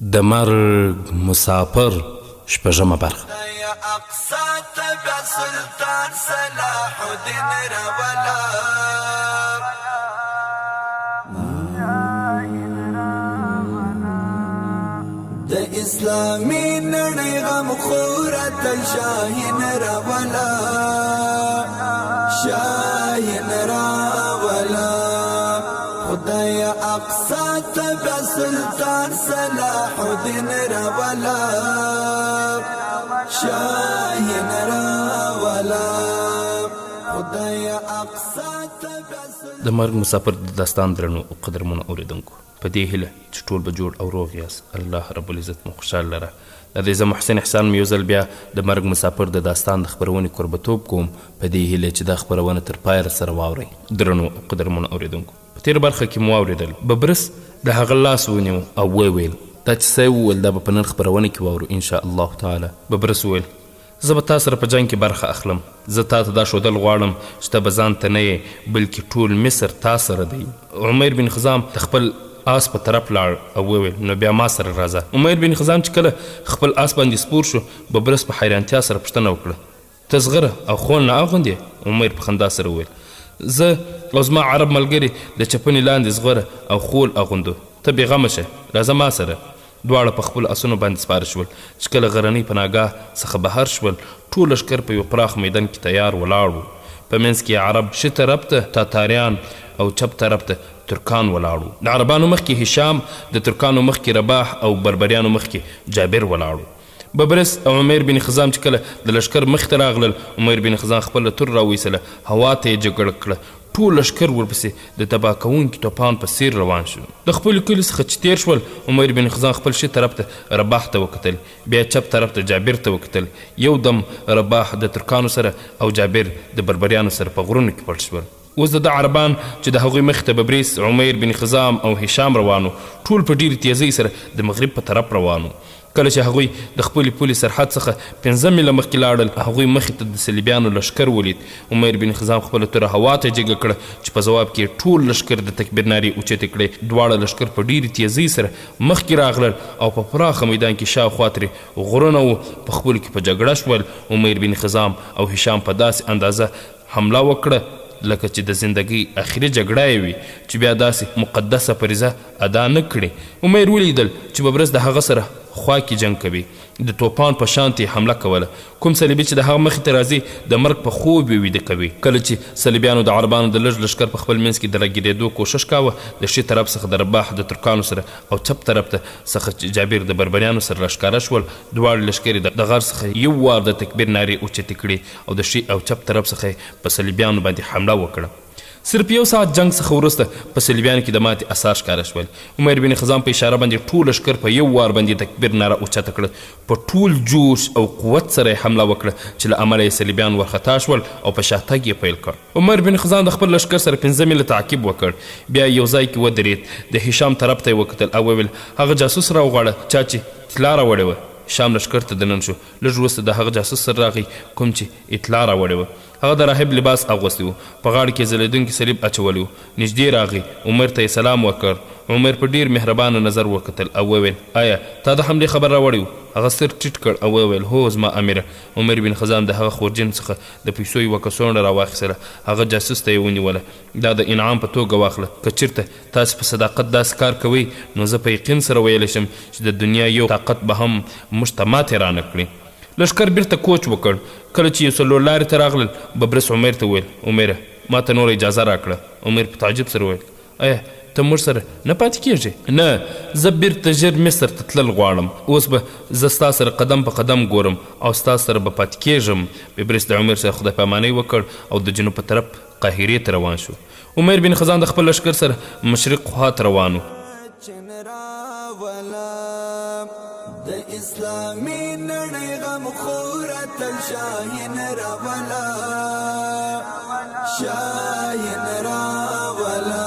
د مرګ مسافر شپږمه برخه. اقصا تبع سلطان صلاح الدین رولا د اسلامي نړۍ غم خورت شاهین رولا شاهین رولا خدای اقصا تبع سلطان صلاح الدین رولا شاهین رولا خدای اقصا تبع د مرګ مسافر د داستان درنو او قدرمنو اوریدونکو، په دې هیله چې ټول به جوړ او روغ یاست. الله رب العزت مو خوشحال لره. د دې زه محسن احسان مې یو ځل بیا د مرګ مسافر د داستان د خپرونې کوربتوب کوم، په دې هیله چې دا خپرونه تر پایه سره واورئ. درنو او قدرمنو اوریدونکو، په تېره برخه کې مو واورېدل ببرس د هغه لاس ونیو او وویل دا چې څه وویل دا به په نن خپرونه کې واورو ان شاء الله تعالی. ببرس وویل زه به تا سره په جنګ کې برخه اخلم. زه تا ته دا ښودل غواړم چې ته به ځان ته نه یې بلکې ټول مصر تا سره دی. عمیر بن خزام د خپل آس په طرف لاړ او وویل نو بیا ما سره راځه. عمیر بن خزام چې کله خپل آس باندې سپور شو، ببرس په حیرانتیا سره پوښتنه وکړه ته زغره او خول نه اغوندې؟ عمیر په خندا سره وویل زه او زما عرب ملګري د چپنې لاندې زغره او خول اغوندو، ته بېغمه شه راځه ما سره. دواړه په خپلو اسونو باندې سپاره شول چې کله غرنۍ په ناګاه څخه بهر شول، ټول لښکر په یو پراخ میدان کې تیار ولاړ و. په منځ کې عرب ښي طرف ته تاتاریان او چپ طرف ته ترکان ولاړ و. د عربانو مخکې هشام، د ترکانو مخکې رباح او بربریانو مخکې جابر ولاړ و. ببرس او عمیر بن خزام چې کله د لښکر مخې ته راغلل، عمیر بن خزام خپله تور راویستله، هوا ته یې جګړه کړه. ټول لښکر ورپسې د تباه کوونکي توپان په څیر روان شو. د خپلو کلي څخه چې تېر شول، عمیر بن خزام خپل ښي طرف ته رباح ته وکتل، بیا چپ طرف ته جابر ته وکتل. یو دم رباح د ترکانو سره او جابر د بربریانو سره په غرونو کې پټ شول. اوس د عربان چې د هغوی مخې ته ببریس، عمیر بن خزام او هشام روانو، ټول په ډېرې تیزۍ سره د مغرب په طرف روانو. کله چې هغوی د خپلې پولې سرحد څخه 5 میله مخکې لاړل، هغوی مخې ته د صلیبیانو لښکر ولید. عمیر بن خزام خپله توره هوا ته جګه کړه چې په ځواب کې ټول لښکر د تکبیر نارې اوچتې کړې. دواړه لښکر په ډېرې تیزۍ سره مخکې راغلل او په پراخه میدان کې شاوخوا ترې غرونه وو. په خپلو کې په جګړه شول. عمیر بن خزام او هشام په داسې اندازه حمله وکړه لکه چې د زندګۍ اخري جګړه یې وي چې بیا داسې مقدسه فریضه ادا نه کړي. عمیر ولیدل چې ببرس د هغه سره خوا کې جنګ کوي، د توپان په شانتې حمله کوله. کوم صلیبي چې د هغه مخې ته راځي د مرګ په خوب یې ویده کوي. کله چې صلیبیانو د عربانو د لږ لښکر په خپل منځ کې د راګیرېدو کوښښ کاوه، د ښي طرف څخه د رباح د ترکانو سره او چپ طرف ته څخه جابر د بربریانو سره راښکاره شول. دواړه لښکرې د غر څخه یو وار د تکبیر نارې اوچتې کړې او د ښي او چپ طرف څخه په صلیبیانو باندې حمله وکړه. صرف یو ساعت جنگ څخه وروسته په صلیبیانو کې د ماتې اثار ښکاره شول. عمیر بن خزام په اشاره باندې ټول لښکر په یو وار باندې تکبیر ناره اوچته کړه. په ټول جوش او قوت سره یې حمله وکړه چې له امله یې صلیبیان ورخطا شول او په شاتګ یې پیل کړ. عمر بن خزام د خپل لښکر سره 5 میله تعقیب وکړ، بیا یو ځای کې ودرېد. د هشام طرف ته یې وکتل او وویل هغه جاسوس راوغواړه چا چې اطلاع راوړې وه. هشام لښکر ته دننه شو. لږ وروسته د هغه جاسوس سره راغی کوم چې اطلاع راوړې وه. هغه د راهب لباس اغوستی و، په غاړه کې ځلېدونکي صلیب اچولی و. نږدې راغی، عمر ته یې سلام وکړ. عمر په ډېر مهربانه نظر وکتل او وویل آیا تا د حملې خبر راوړی و؟ هغه سر ټیټ کړ او وویل هو زما امیره. عمر بن خزام د هغه خورجین څخه د پیسو یوه کڅوړه راواخیستله، هغه جاسوس ته یې ونیوله. دا د انعام په توګه واخله. که چېرته تاسې په صداقت داسې کار کوئ نو زه په یقین سره ویلی شم چې د دنیا یو طاقت به هم موږ ته ماتې رانه کړي. لښکر بیرته کوچ وکړ. کله چې یو څلور لارې ته راغلل، ببرس عمیر ته وویل عمیره ما ته نوره اجازه راکړه. عمیر په تعجب سره وویل آیا ته موږ سره نه پاتې کېږې؟ نه، زه بیرته ژر مصر ته تلل غواړم. اوس به زه ستا سره قدم په قدم ګورم او ستا سره به پاتې کېږم. ببرس د عمیر سره خدای پامانۍ وکړ او د جنوب په طرف قاهرې ته روان شو. عمیر بن خزام د خپل لښکر سره مشرق خوا ته روان و. د اسلامي نړۍ غم خورت شاهین رولا شاهین رولا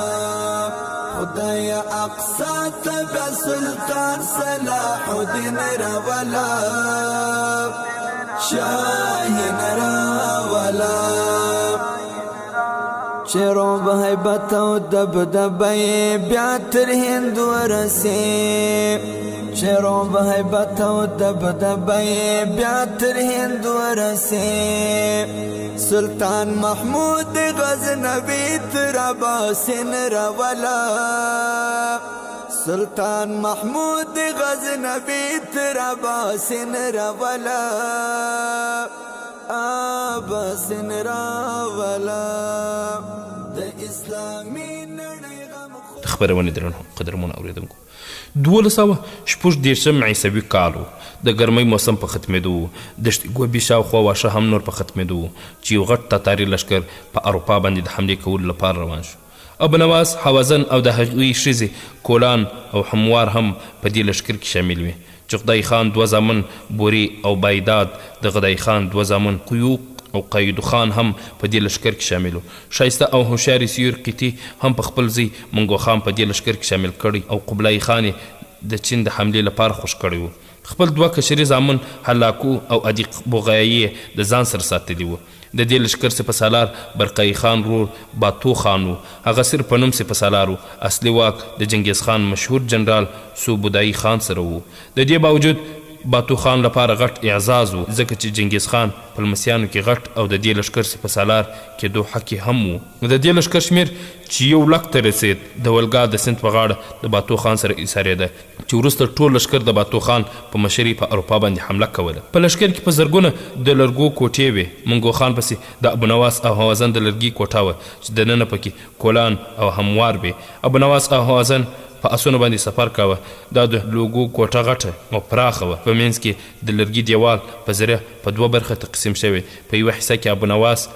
خدای اقصا تبع سلطان صلاح الدین رولا شاهین رولا چیرو بهیبت او دبدبه بیا تر هند ورسې شیرو بهیبت او دبدبی بیا تر هند ورسی سلطان محمود غزنوی تر عباسین رولا سلطان محمود غزنوی تر عباسین رولا عباسین رولا د اسلامی نړۍ غم خبرونه درنو قدرمن اوریدونکو 1214 عیسوي کال و د ګرمۍ موسم په ختمېدو دشت ګوبي شاوخوا واښه هم نور په ختمېدو چې یو غټ تاتاري لښکر په اروپا باندې د حملې کولو لپاره روان شو ابو نواس حوازن او د هغوی ښځې کولان او هموار هم په دې لښکر کې شامل وي چې خدای خان 2 زامن بوري او بایداد د خدای خان 2 زامن قیوق او قایدو خان هم په دې لښکر کې شامل و شایسته او هوښیارې سیور قیتي هم په خپل ځای منګو خان په دې لښکر کې شامل کړی او قبلای خان د چین د حملې لپاره خوش کړی و خپل 2 کشري زامن هلاکو او ادیق بوغایي د ځان سره ساتلی و د دې لښکر سپهسالار برقای خان رور باتو خان و هغه صرف په نوم سپهسالار و اصلي واک د چنګیز خان مشهور جنرال سوبودایي خان سره و د دې باوجود باتو خان لپاره غټ اعزاز و ځکه چې چنګیز خان په لمسیانو کې غټ او د دې لښکر سپهسالار کېدو حق هم و د دې لښکر شمېر چې 1 لک ته رسېد د ولګا د سند په غاړه د باتو خان سره ایسارېده چې وروسته ټول لښکر د باتو خان په مشرۍ په اروپا باندې حمله کوله په لښکر کې په زرګونه د لرګو کوټې وې منګو خان پسې د ابو نواس او هوازن د لرګي کوټه وه چې دننه پکې کولان او هموار وې ابو نواس او هوازن په اسونو باندې سفر کاوه دا د لوګو کوټه غټه او پراخه وه په منځ کې د لرګي دیوال په زره په 2 برخه تقسیم شوی په یوه حصه کې ابو نواس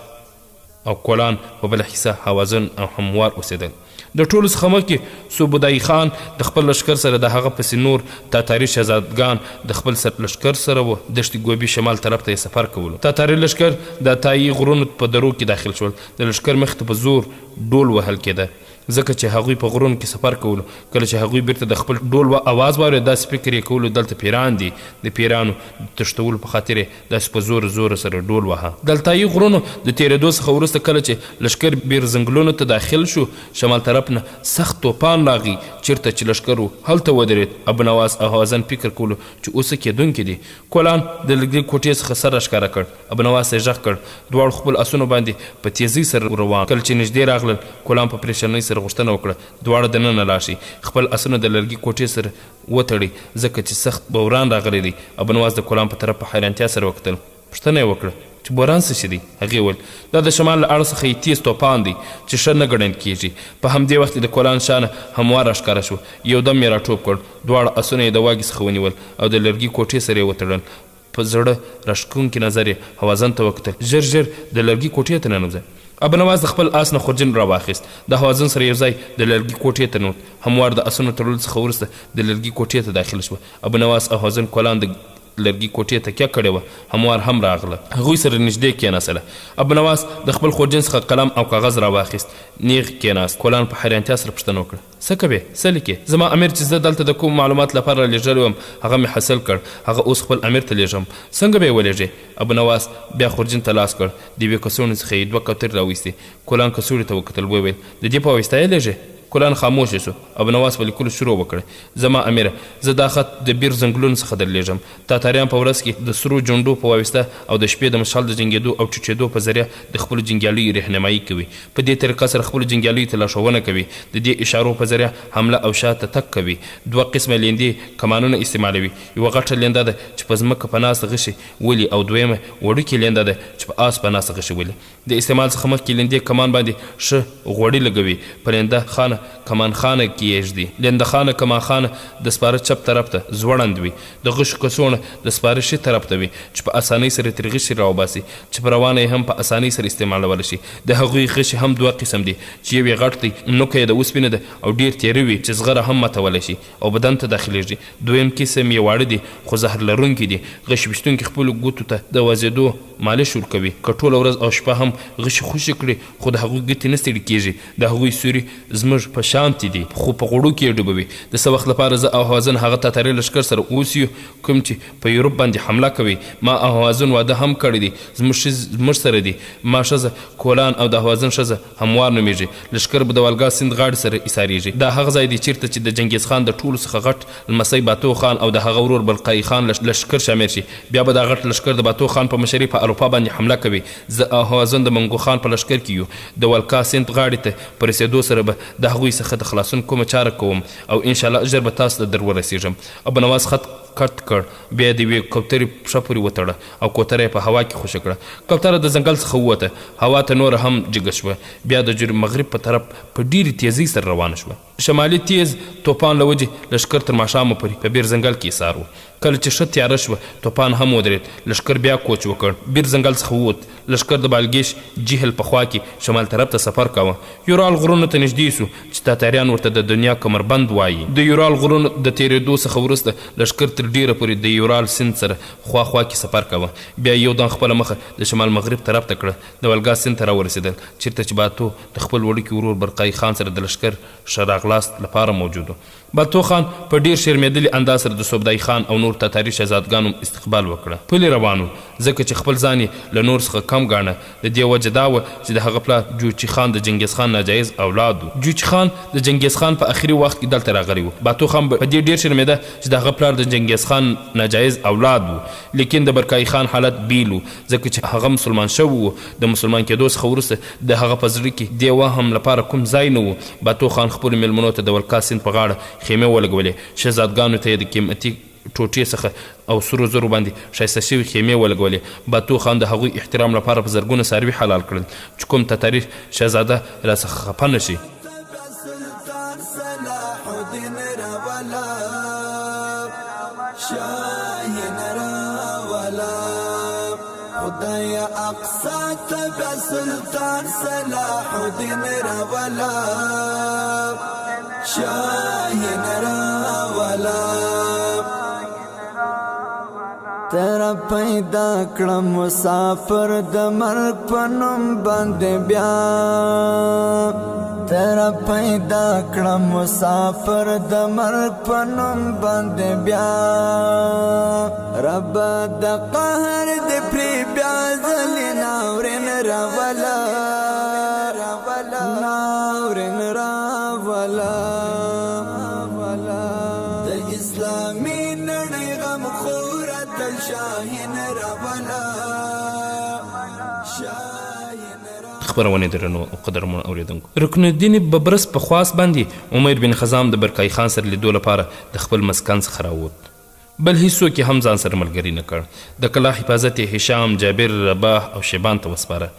او کولان په بله حصه هوازن او هموار اوسېدل د ټولو څخه مخکې سوبودایي خان د خپل لښکر سره د هغه پسې نور تاتاري شهزادګان د خپل لښکر سره و دشت ګوبي شمال طرف ته یې سفر کولو تاتاري لښکر د تایي غرونو په درو کې داخل شول د لښکر مخې ته په زور ډول وهل کېده ځکه چې هغوی په غرونو کې سفر کولو کله چې هغوی بیرته د خپل ډول اواز واورېد داسې فکر یې کولو دلته پیران دي د پیرانو د تښتولو په خاطر یې داسې په زور سره ډول واهه دلتایي غرونو د تېرېدو څخه وروسته کله چې لښکر بیر ځنګلونو ته داخل شو شمال طرف نه سخت توپان راغی چېرته چې لښکر و هلته ودرېد ابو نواس او هوازن فکر کولو چې اوس کېدونکي دي کولان د لرګي کوټې څخه سر راښکاره کړ ابو نواس یې غږ کړ دواړو خپل اسونو باندې په تیزۍ سره روان کله چې نږدې راغلل کولان په پریشانۍ سره غوښتنه وکړه دواړه دننه لاړ شي خپل اسونه د لرګي کوټې سره وتړي ځکه چې سخت بوران راغلی دی ابو نواس د کولان په طرف په حیرانتیا سره وکتل پوښتنه یې وکړه چې بوران څه شي دی هغې وویل دا د شمال له اړه څخه یې تیز توپان دی چې ښه نه ګڼل کېږي په همدې وخت د کولان شانه هموار راښکاره شو یو دم یې راټوپ کړ دواړه اسونه یې د واګې څخه ونیول او د لرګي کوټې سره یې وتړل په زړه راښکونکي نظر یې هوازن ته وکتل ژر د لرګي کوټې ته ننوځه ابو نواس د خپل آس نه خورجین راواخیست د هوازن سره یو ځای د لرګي کوټې ته نوت هموار د اسونو تړلو څخه وروسته د لرګي کوټې ته داخل شوه ابو نواس او هوازن کولان د لرګي کوټې ته کیه کړې وه هموار هم راغله هغوی سره نږدې کېناستله ابو نواس د خپل خورجین څخه قلم او کاغذ راواخیست نیغ کېناست کولان په حیرانتیا سره پوښتنه وکړه څه کوې څه لیکې زما امیر چې زه دلته د کوم معلومات لپاره رالیږلی وم هغه مې حاصل کړ هغه اوس خپل امیر ته لیږم څنګه به یې ولیږې ابو نواس بیا خورجین ته لاس کړ د یوې کڅوړې څخه یې 2 کوترې راویستې کولان کڅوړې ته وکتل وویل د دې په واسطه یې لیږې کولان خاموشه شو ابو نواس په لیکلو شروع وکړه زما امیره زه دا خط د بیر ځنګلونو څخه درلیږم تاتاریان په ورځ کې د سرو جونډو په واسطه او د شپې د مشال د جنګېدو او چوچېدو په ذریعه د خپلو جنګیالیو رهنمایي کوي په دې طریقه سره خپلو جنګیالیو ته لارښوونه کوي د دې اشارو په ذریعه حمله او شاته تګ کوي 2 قسمه لیندې کمانونه استعمالوي یوه غټه لینده ده چې په ځمکه په ناسته غشي ولي او دویمه وړوکې لینده ده چې په آس په ناسته غشي ولي د استعمال څخه مخکې لیندې کمان باندې ښه غوړي لګوي په لینده خانه کمان خانه کې یږدي لینده خانه کمان خانه د سپاره چپ طرف ته ځوړند وي د غشو کڅوړه د سپاره ښي طرف ته وي چې په اسانۍ سره ترې غشي راوباسي چې په روانه یې هم په اسانۍ سره استعمالولی شي د هغوی غشي هم 2 قسم دي چې یو یې غټ دی نوکه یې د اوسپنې ده او ډېر تیره وي چې زغره هم ماتولی شي او بدن ته داخلیږي دویم قسم یې واړه دي خو زهر لرونکي دي غشي ویشتونکي خپلو ګوتو ته د وازېدو مالش ورکوي که ټوله ورځ او شپه هم غشي خوشي کړي خو د هغوی ګوتې نه ستړي کېږي د هغوی سوري زموږ په شانتي دي خو په غوړو کې ډوبوي د څه وخت لپاره زه او هوازن هغه تاتاري لښکر سره اوس یو کوم چې په یورپ باندې حمله کوي ما او هوازن واده هم کړی دی زموږ سره دي ما ښځه کولان او د هوازن ښځه هموار نومیږي لښکر به د والګا سیند غاړې سره ایساریږي دا هغه ځای دی چیرته چې د چنګیز خان د ټولو څخه غټ لمسی باتو خان او د هغه ورور بلقای خان لښکر شامل شي بیا به دا غټ لښکر د باتو خان په مشرۍ په اروپا باندې حمله کوي زه او هوازن د منګو خان په لښکر کې یو د والګا سیند غاړې ته په رسېدو سره به د هغوی څخه د خلاصون کومه چاره کوم او انشاءالله ژر به تاسو ته در ورسېږم ابو نواز خط کټ کړ بیا د یوې کوترې پښه پورې وتړه او کوتره یې په هوا کې خوشه کړه کوتره د ځنګل څخه ووته هوا ته نوره هم جګه شوه بیا د جنوب مغرب په طرف په ډېرې تیزۍ سره روانه شوه شمالي تیز توپان له وجې لښکر تر ماښامه پورې په بیر ځنګل کې ایسار و کله چې ښه تیاره شوه توپان هم ودرېد لښکر بیا کوچ وکړ بیر ځنګل څخه ووت لښکر د بالګیش جهل په خوا کې شمال طرف ته سفر کاوه یورال غرونو ته نږدې سو چې تاتاریان ورته د دنیا کمربند وایي د یورال غرونو د تېرېدو څخه وروسته لښکر تر ډېره پورې د یورال سیند سره خوا کې سفر کاوه بیا یو دم خپله مخه د شمال مغرب طرف ته کړه د والګا سیند ته راورسېدل چېرته چې باتو د خپل وړوکي ورور برقای خان سره د لښکر ښه راغلاست لپاره موجود و باتو خان په ډېر شرمېدلي انداز سره د صوبدای خان او نور تاتاري شهزادګانو استقبال وکړه پلي روان و ځکه چې خپل ځان یې له نور څخه کم ګاڼه د دې وجه دا وه چې د هغه پلار جوچي خان د جنګیز خان ناجایز اولاد و جوچي خان د جنګیز خان په اخري وخت کې دلته راغلی و باتو خان په دې ډېر شرمېده چې د هغه پلار د جنګیز خان ناجایز اولاد و لیکن د برکای خان حالت بیل و ځکه چې هغه مسلمان شوی و د مسلمان کېدو څخه وروسته د هغه په زړه کې دې وهم لپاره کوم ځای نه و باتو خان خپلو مېلمنو ته د والګا سیند په غاړه خیمې ولګولې شهزادګانو ته یې د قیمتي ټوټې څخه او سرو زرو باندې ښایسته شوي خیمې ولګولې باتو خان د هغوی احترام لپاره په زرګونه څاروي حلال کړل چې کوم تاتاري شهزاده راڅخه خفه نه شي خدایا اقصا تبع سلطان صلاح الدین راولا شاهین راولا تیرا پیدا کړم مسافر د مرګ په نوم باندې بیا تیرا پیدا کړم مسافر د مرګ په نوم باندې بیا رب د قهر د پری بیا ځلې ناورین راولا ناورین راولا د اسلامي نړۍ غم خوره تل شاهین راولا خبرونه درنو او قدرمن اوریدونکو رکن الدین ببرس په خواست باندې عمر بن خزام د برکای خان سره لیدو لپاره د خپل مسکن څخه راووت بل هیڅوک یې هم ځان سره ملګري نه کړ د کلا حفاظت یې هشام جابر رباح او شیبان ته وسپاره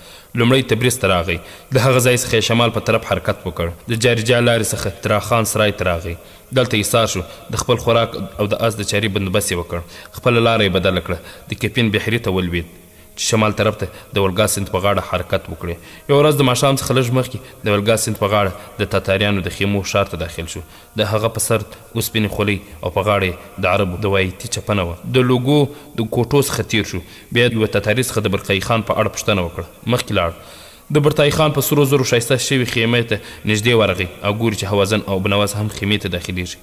لومړی تبریز ته راغی د هغه ځای څخه یې شمال په طرف حرکت وکړ د جارجا لارې څخه تراخان سرای ته راغی دلته ایسار شو د خپل خوراک او د اس د چاري بندوبست یې وکړ خپله لاره یې بدله کړه د کپین بحري ته ولوید چې شمال طرف ته د والګا سیند په غاړه حرکت وکړي یو ورځ د ماښام څخه لږ مخکې د والګا سیند په غاړه د تاتاریانو د خیمو ښار ته داخل شو د هغه په سر اوسپنې خولۍ او په غاړه د عربو د وایتي چپنه وه د لوګو د کوټو څخه تیر شو بیا یوه تاتاري څخه د برقای خان په اړه پوښتنه وکړه مخکې لاړ د برتای خان په سرو زرو ښایسته شوي خیمې ته نږدې ورغی او ګوري چې هوازن او بنواز هم خیمې ته داخلیږي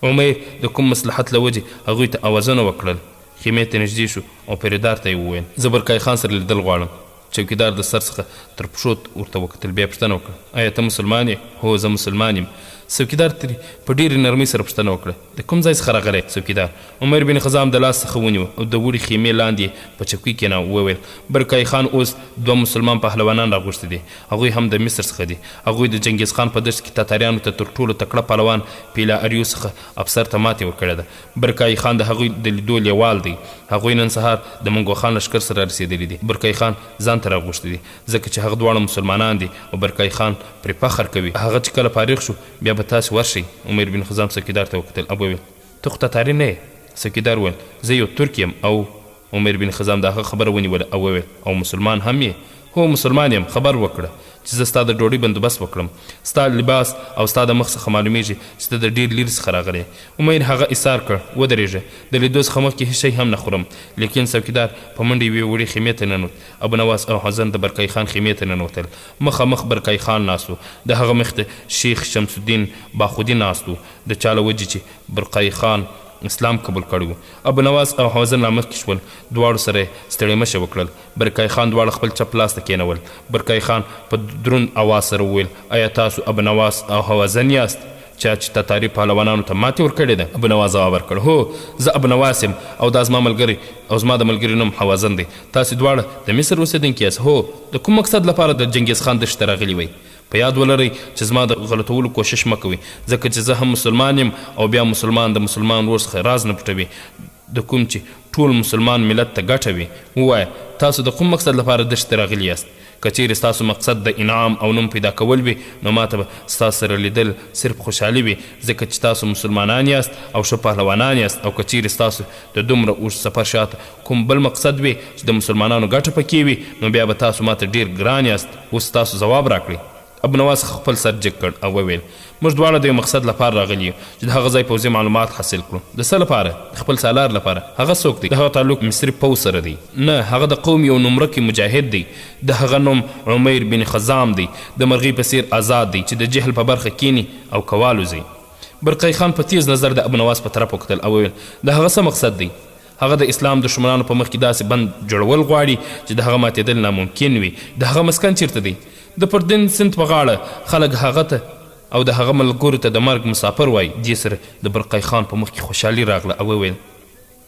عمر د کوم مصلحت له وجې هغوی ته اوازونه وکړل خیمې ته نږدې شو او پیرودار ته یې وویل زه برکای خان سره لیدل غواړم چوکیدار د سر څخه تر پښو ورته وکتل بیا پوښتنه وکړه آیا ته مسلمان یې هو زه مسلمان یم څوکیدار ترې په ډېرې نرمۍ سره پوښتنه وکړه د کوم ځای څخه راغلی څوکیدار عمر بن خزام د لاس څخه ونیو او د وړې خیمې لاندې په چوکۍ کېناو وویل برکای خان اوس دوه مسلمان پهلوانان راغوښتي دي هغوی هم د مصر څخه دي هغوی د جنګیز خان په دښت کې تاتاریانو ته تر ټولو تکړه پهلوان پیلا اریو څخه افسر ته ماتې ورکړې ده برکای خان د هغوی د لیدو لیوال دی هغوی نن سهار د منګو خان لښکر سره رسېدلي دي برکای خان ځان ته راغوښتي دي ځکه چې هغه دواړه مسلمانان دي او برکای خان پرې فخر کوي هغه چې کله فارغ شو بیا به تاسې ورشئ عمر بن خزام څوکیدار ته وکتل او وویل ته خو تاتاري نه یې څوکیدار وویل زه یو ترک یم او عمر بن خزام د هغه خبره ونیوله او وویل او مسلمان هم یې هو مسلمان یم خبر وکړه چې زه ستا د ډوډۍ بندوبست وکړم. ستا لباس او ستا د مخ څخه معلومیږي چې ته د ډېر لرې څخه راغلی. عمیر هغه اصرار کړ ودرېږه، د لیدو څخه مخکې هېڅ شی هم نه خورم. لیکن څوکیدار په منډې یوې وړې خیمې ته ننوت. ابونواس او حسن د برکای خان خیمې ته ننوتل. مخامخ برکای خان ناست و، د هغه مخ ته شیخ شمس الدین باخودي ناست و، د چا له وجې چې برکای خان اسلام قبول کړی و. ابونواس او حوزن رامخکې شول، دواړو سره ستړی مشه وکړل. برکای خان دواړه خپل چپ لاس ته کېنول. برکای خان په دروند اواز سره وویل ایا تاسو ابونواس او حوزن یاست چا چې تاتاري پهلوانانو ته ماتې ورکړې ده؟ ابونواس ځواب ورکړ هو زه ابونواس یم او دا زما ملګری او زما د ملګري نوم حوزن دی. تاسې دواړه د مصر اوسېدونکي یاست؟ هو. د کوم مقصد لپاره د چنګیز خان دښتې ته راغلي وئ؟ په یاد ولرئ چې زما د غلطولو کوشش مه کوئ، ځکه چې زه هم مسلمان یم او بیا مسلمان د مسلمان ورور څخه راز نه پټوي، د کوم چې ټول مسلمان ملت ته ګټه وي. ووایه تاسو د کوم مقصد لپاره دښتې ته راغلي یاست؟ که چیرې ستاسو مقصد د انعام او نوم پیدا کول وي نو ماته به ستاسو سره لیدل صرف خوشحالي وي، ځکه چې تاسو مسلمانان یاست او ښه پهلوانان یاست. او که چیرې ستاسو د دومره اوږد سفر شاته کوم بل مقصد وي چې د مسلمانانو ګټه پکې وي نو بیا به تاسو ماته ډېر ګران یاست. اوس تاسو ځواب راکړئ. ابونواس خپل سر جګ کړ او وویل موږ دواړه د یو مقصد لپاره راغلي یو چې د هغه ځای پوځي معلومات حاصل کړو. د څه لپاره؟ خپل سالار لپاره. هغه څوک دی؟ د هغه تعلق مصري پوځ سره دی؟ نه، هغه د قوم یو نومرکی مجاهد دی. د هغه نوم عمیر بن خزام دی، د مرغۍ په څیر آزاد دی چې د جهل په برخه کینی او کوالوزي. برقی خان په تیز نظر د ابونواس په طرف وکتل او وویل د هغه څه مقصد دی؟ هغه د اسلام دشمنانو په مخ کې داسې بند جوړول غواړي چې د هغه ماتېدل ناممکن وي. د هغه مسکن چیرته دی؟ د پردین سند په غاړه. خلک هغه ته او د هغه ملګرو ته د مرګ مسافر وایي. دې سره د برقی خان په مخ کې خوشحالي راغله او وویل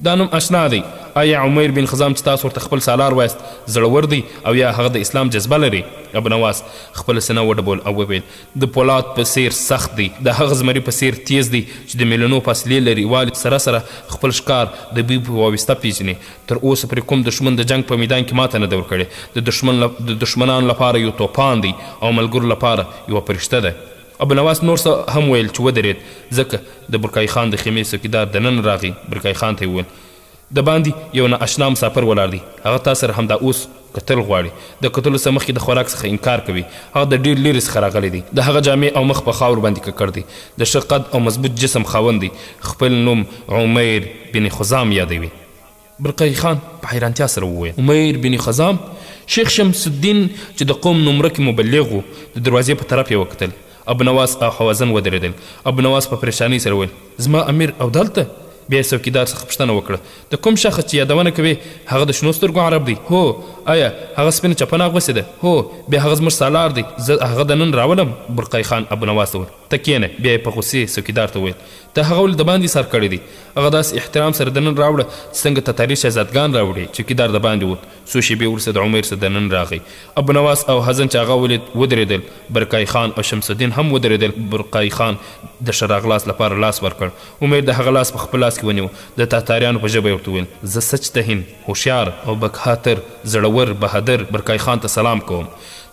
دا نوم اشنا دی. آیا عمیر بن خزام چې تاسو ورته خپل سالار وایست زړور دی او یا هغه د اسلام جذبه لري؟ ابونواس خپل سینه وډبول او وویل د پولاد په څیر سخت دی، د هغه زمري په څیر تیز دی چې د میلیونو فاصلې لري. والي سره سره خپل ښکار د بوی په وابسته پیژني. تر اوسه پرې کوم دښمن د جنګ په میدان کې ماته نه ده ورکړې. د دښمنانو لپاره یو توپان دی او ملګرو لپاره یوه فرشته ده. ابونواس نور څه هم ویل چې ودرېد، ځکه د برقی خان د خیمې څوکیدار دننه راغی. برقی خان ته یې وویل د باندې یو نااشنا مسافر ولاړ دی، هغه تا سره همدا اوس کتل غواړي. د کتلو څخه مخکې د خوراک څخه انکار کوي. هغه د ډېر لرې څخه راغلی دی، د هغه جامې او مخ په خاور باندې ککړ دی، د ښه قد او مضبوط جسم خاوند دی. خپل نوم عمیر بن خزام یادوي. برقی خان په حیرانتیا سره وویل عمیر بن خزام؟ شیخ شمس الدین چې د قوم نومرکی مبلغ و د دروازې په طرف یې وکتل. ابونواس او حوزن ودرېدل. ابونواس په پریشانۍ سره وویل زما امیر او دلته؟ بیا یې څوکیدار څخه پوښتنه وکړه د کوم شخص چې یادونه کوي هغه د شنو سترګو عرب دی؟ هو. آیا هغه سپینه چپنه اغوستې ده؟ هو. بیا هغه زموږ سالار دی، زه هغه د نن راولم. برقی خان ابونواس ته وویل ته کښېنه. بیا یې په غوسې څوکیدار ته وویل ته هغه ولې د باندې سر کړی دی؟ هغه داسې احترام سره د نن راوړه څنګه تتاري شهزادګان راوړي. چوکیدار د باندې ووت. څو شېبې وروسته د عمیر سره د نن راغی. ابونواس او حزن چې هغه ولید ودرېدل. برقی خان او شمس الدین هم ودرېدل. برقی خان د ښه راغلاست لپاره لاس ورکړ. عمیر د هغه لاس په خپل لاس کې ونیو. د تاتاریانو په ژبه یې ورته وویل زه سچ دهین، هوښیار او بکخاطر زړور بهادر برقی خان ته سلام کوم.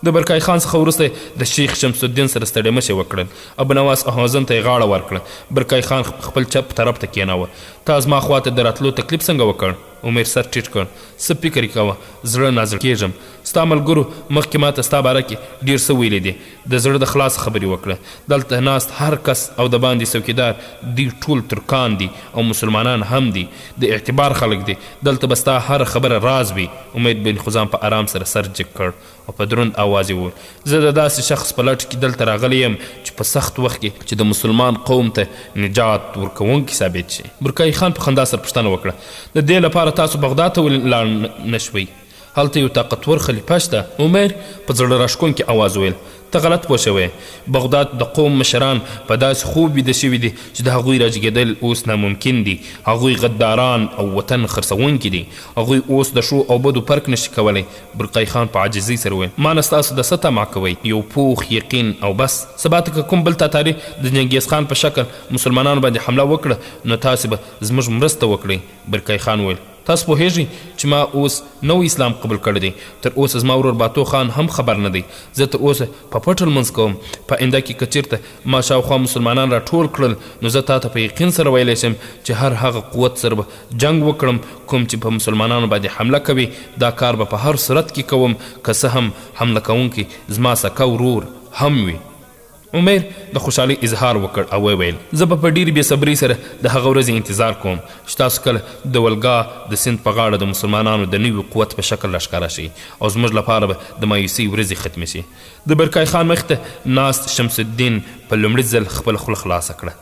د برقی خان څخه وروسته د شیخ شمس الدین سره ستړې مشې وکړل. ابونواس او حوزن ته یې غاړه ورکړه. برقی خان خپل چپ طرف ته کېناوه. تا زما خواته د راتلو تکلیف څنګه وکړ؟ عمیر سر ټیټ کړ. څه فکر یې کوه، زړه نازړه کېږم. ستا ملګرو مخکې ماته ستا باره کې ډېر څه ویلي دي. د زړه د خلاص خبرې وکړه. دلته ناست هر کس او د باندې څوکیدار دوی ټول ترکان دي او مسلمانان هم دي، د اعتبار خلک دي. دلته به ستا هر خبره راز وي. عمیر بن خزام په آرام سره سر جګ کړ او په دروند آواز یې وویل زه د داسې شخص په لټ کې دلته راغلی یم چې په سخت وخت کې چې د مسلمان قوم ته نجات ورکوونکی ثابت شي. برقی خان په خندا سره پوښتنه وکړه د دې لپاره تاسو بغداد ته ولې لاړ نه شوئ؟ هلته یو طاقتور خلیفه شته. عمیر په زړه راښکونکي آواز وویل ته غلط پوه شوی. بغداد د قوم مشران په داسې خوب ویده شوي دي چې د هغوی راجګېدل اوس ناممکن دي. هغوی غداران او وطن خرڅوونکي دي. هغوی اوس د ښو او بدو فرق نشي کولی. برقی خان په عاجزۍ سره وویل ما نه ستاسو د څه طمع کوئ؟ یو پوخ یقین او بس. سبا ته که کوم بل تاتاري د چنګیز خان په شکل مسلمانانو باندې حمله وکړه نو تاسې به زموږ مرسته وکړئ. برقی خان وویل تاسو پوهیږئ چې ما اوس نو اسلام قبول کړی دی. تر اوسه زما ورور باتو خان هم خبر نه دی. زه تر اوسه په پټ لمونځ کوم. په آینده کې که چېرته ما شاوخوا مسلمانان راټول کړل نو زه تا ته په یقین سره ویلی شم چې هر هغه قوت سره به جنګ وکړم کوم چې په مسلمانانو باندې حمله کوي. دا کار به په هر صورت کې کوم که څه هم حمله کوونکی زما سکه ورور هم وي. عمیر د خوشحالۍ اظهار وکړ او وویل زه به په ډېرې بېصبرۍ سره د هغه ورځې انتظار کوم چې تاسو کله د ولګا د سیند په غاړه د مسلمانانو د نوي قوت په شکل راښکاره شي او زموږ لپاره به د مایوسۍ ورځې ختمې شي. د برکای خان مخ ته ناست شمس الدین په لومړي ځل خپله خوله خلاصه کړه.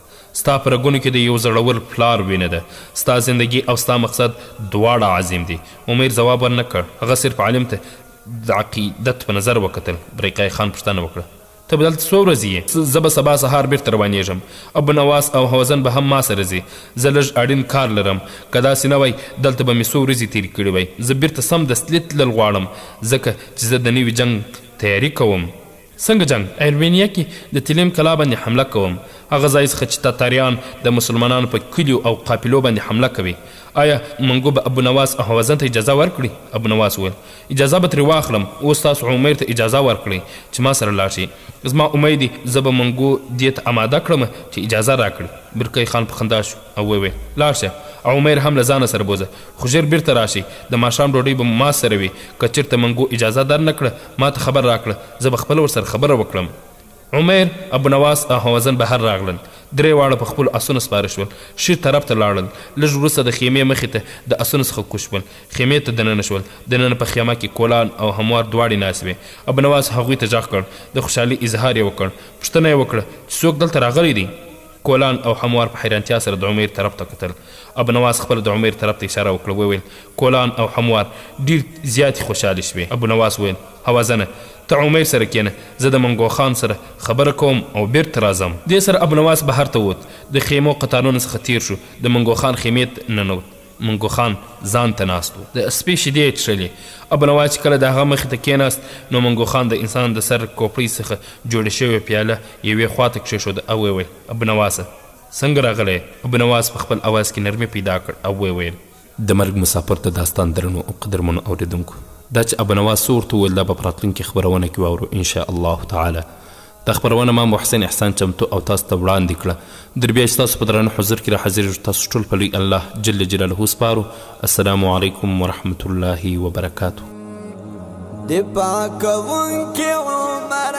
ستا په رګونو کې د یو زړور پلار وینه ده. ستا زندگی او ستا مقصد دواړه عظیم دي. عمیر ځواب ورنه کړ. هغه صرف عالم ته د عقیدت په نظر وکتل. برکای خان پوښتنه وکړه ته به دلته څو ورځې یې؟ زه به سبا سهار بیرته روانېږم. ابو نواس او هوزن به هم ما سره ځي. زه لږ اړین کار لرم. که داسې نه وی دلته به مې څو ورځې تېرې کړې وی. زه بیرته سمدستي تلل غواړم ځکه چې زه د نوي جنګ تیاري کوم. څنګه جنګ؟ ایروینیا کې د تلیم کلا باندې حمله کوم. هغه ځای څخه چې تاتاریان د مسلمانانو په کلیو او قافلو باندې حمله کوي. آیا منګو به ابو نواس او هوزن ته اجازه ورکړي؟ ابو نواس وویل اجازه به ترې واخلم. اوس تاسو عمیر ته اجازه ورکړئ چې ما سره لاړ شي. زما امید دی زه به منګو دې ته اماده کړم چې اجازه راکړي. برکای خان په خندا شو او وویل لاړ شه او عمیر هم له ځانه سره بوزه خو ژر بیرته راشي. د ماښام ډوډۍ به ما سره وي. که چېرته منګو اجازه در نه کړه ما ته خبر راکړه زه به خپله ورسره خبره وکړم. عمیر ابو نواس او هوزن بهر راغلل. درې واړه په خپلو اسونو سپاره شول. ښي طرف ته لاړل. لږ وروسته د خیمې مخې ته د اسونو څخه کوز شول. خیمې ته دننه شول. دننه په خیمه کې کولان او هموار دواړې ناست وې. ابو نواس هغوی ته غږ کړ. د خوشحالۍ اظهار یې وکړ. پوښتنه یې وکړه چې څوک دلته راغلی دی؟ کولان او هموار په حیرانتیا سره د عمیر طرف ته کتل. ابو نواس خپله د عمیر طرف ته اشاره وکړه. وویل کولان او هموار ډېر زیاتې خوشحالې شوې. ابو نواس وویل هوازنه ته عمیر سره کېنه زه د منګو خان سره خبره کوم او بیرته راځم. دې سره ابو نواس بهر ته ووت. د خیمو قطارونو څخه تیر شو. د منګو خان خیمې ته ننوت. منګو خان ځان ته ناست و. د سپي شیدې یې څښلې. ابو نواس چې کله د هغه مخې ته کېناست نو منګو خان د انسان د سر کوپړۍ څخه جوړه شوې پیاله یوې خوا ته کښېښوده او وویل ابو نواسه څنګه راغلی؟ ابو نواس په خپل اواز کې نرمي پیدا کړ او وویل د مرګ مسافر ته داستان درنو او قدرمنو اوریدونکو دا چې ابو نواس څه ورته وویل دا به په راتلونکي خپرونه کې واورو انشاء الله تعالی. دا خپرونه ما محسن احسان چمتو او تاسو ته وړاندې کړه. در بیا چې تاسو په درانه حضور کې را حاضر تاسو ټول په لوی الله جل جلاله سپارو. السلام علیکم ورحمة الله وبرکاته. د پاکونکي عمر